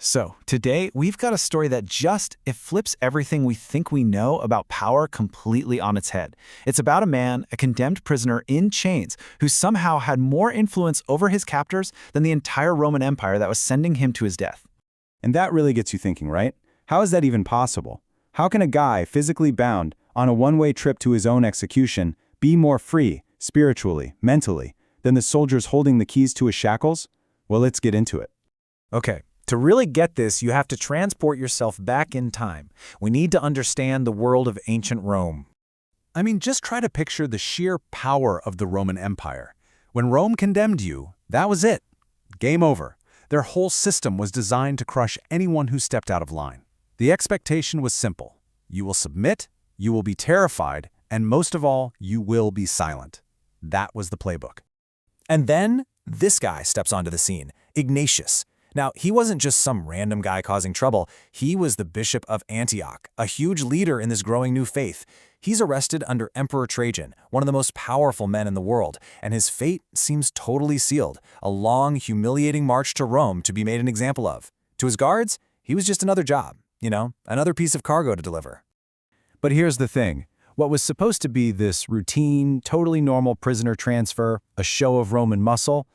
So, today we've got a story that it flips everything we think we know about power completely on its head. It's about a man, a condemned prisoner in chains, who somehow had more influence over his captors than the entire Roman Empire that was sending him to his death. And that really gets you thinking, right? How is that even possible? How can a guy physically bound on a one-way trip to his own execution be more free, spiritually, mentally, than the soldiers holding the keys to his shackles? Well, let's get into it. Okay, to really get this, you have to transport yourself back in time. We need to understand the world of ancient Rome. I mean, just try to picture the sheer power of the Roman Empire. When Rome condemned you, that was it. Game over. Their whole system was designed to crush anyone who stepped out of line. The expectation was simple. You will submit, you will be terrified, and most of all, you will be silent. That was the playbook. And then, this guy steps onto the scene, Ignatius. Now, he wasn't just some random guy causing trouble. He was the bishop of Antioch, a huge leader in this growing new faith. He's arrested under Emperor Trajan, one of the most powerful men in the world, and his fate seems totally sealed, a long, humiliating march to Rome to be made an example of. To his guards, he was just another job, another piece of cargo to deliver. But here's the thing. What was supposed to be this routine, totally normal prisoner transfer, a show of Roman muscle,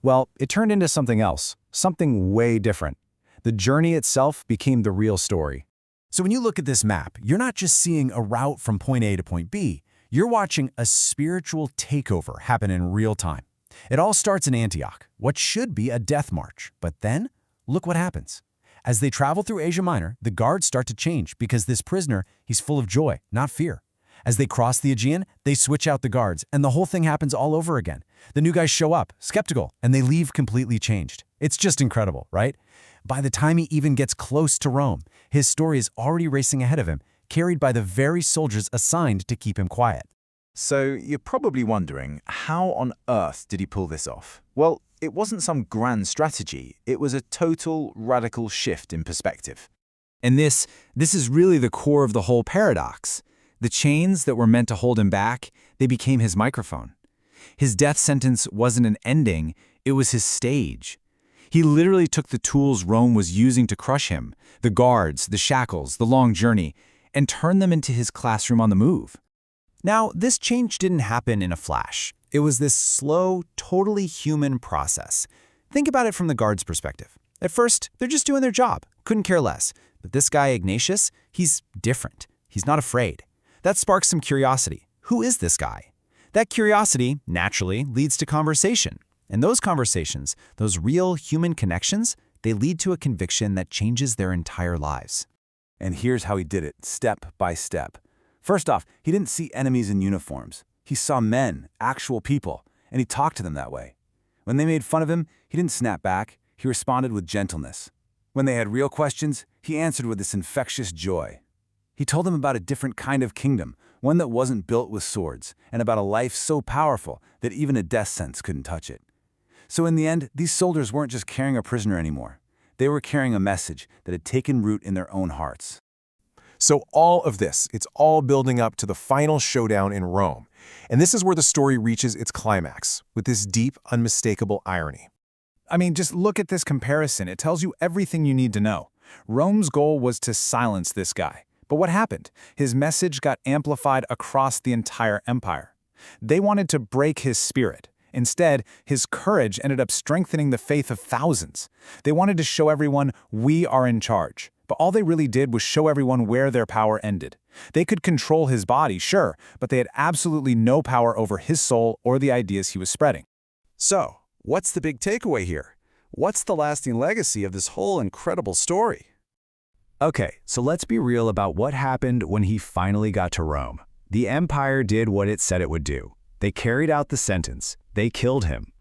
well, it turned into something else, something way different. The journey itself became the real story. So when you look at this map, you're not just seeing a route from point A to point B. You're watching a spiritual takeover happen in real time. It all starts in Antioch, what should be a death march. But then, look what happens. As they travel through Asia Minor, the guards start to change because this prisoner, he's full of joy, not fear. As they cross the Aegean, they switch out the guards, and the whole thing happens all over again. The new guys show up, skeptical, and they leave completely changed. It's just incredible, right? By the time he even gets close to Rome, his story is already racing ahead of him, carried by the very soldiers assigned to keep him quiet. So you're probably wondering, how on earth did he pull this off? Well, it wasn't some grand strategy. It was a total, radical shift in perspective. And this is really the core of the whole paradox. The chains that were meant to hold him back, they became his microphone. His death sentence wasn't an ending, it was his stage. He literally took the tools Rome was using to crush him, the guards, the shackles, the long journey, and turned them into his classroom on the move. Now, this change didn't happen in a flash. It was this slow, totally human process. Think about it from the guards' perspective. At first, they're just doing their job, couldn't care less. But this guy, Ignatius, he's different. He's not afraid. That sparks some curiosity. Who is this guy? That curiosity, naturally, leads to conversation. And those conversations, those real human connections, they lead to a conviction that changes their entire lives. And here's how he did it, step by step. First off, he didn't see enemies in uniforms. He saw men, actual people, and he talked to them that way. When they made fun of him, he didn't snap back. He responded with gentleness. When they had real questions, he answered with this infectious joy. He told them about a different kind of kingdom, one that wasn't built with swords, and about a life so powerful that even a death sentence couldn't touch it. So in the end, these soldiers weren't just carrying a prisoner anymore. They were carrying a message that had taken root in their own hearts. So all of this, it's all building up to the final showdown in Rome. And this is where the story reaches its climax, with this deep, unmistakable irony. I mean, just look at this comparison. It tells you everything you need to know. Rome's goal was to silence this guy. But what happened? His message got amplified across the entire empire. They wanted to break his spirit. Instead, his courage ended up strengthening the faith of thousands. They wanted to show everyone, we are in charge. But all they really did was show everyone where their power ended. They could control his body, sure, but they had absolutely no power over his soul or the ideas he was spreading. So, what's the big takeaway here? What's the lasting legacy of this whole incredible story? Okay, so let's be real about what happened when he finally got to Rome. The empire did what it said it would do. They carried out the sentence. They killed him.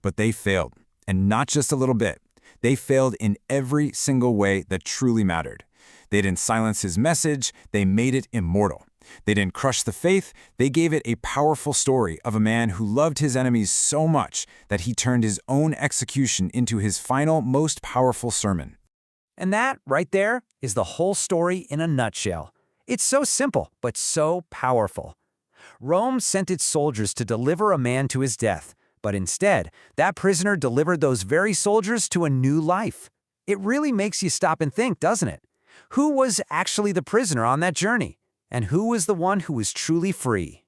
But they failed, and not just a little bit. They failed in every single way that truly mattered. They didn't silence his message, they made it immortal. They didn't crush the faith, they gave it a powerful story of a man who loved his enemies so much that he turned his own execution into his final, most powerful sermon. And that, right there, is the whole story in a nutshell. It's so simple, but so powerful. Rome sent its soldiers to deliver a man to his death, but instead, that prisoner delivered those very soldiers to a new life. It really makes you stop and think, doesn't it? Who was actually the prisoner on that journey? And who was the one who was truly free?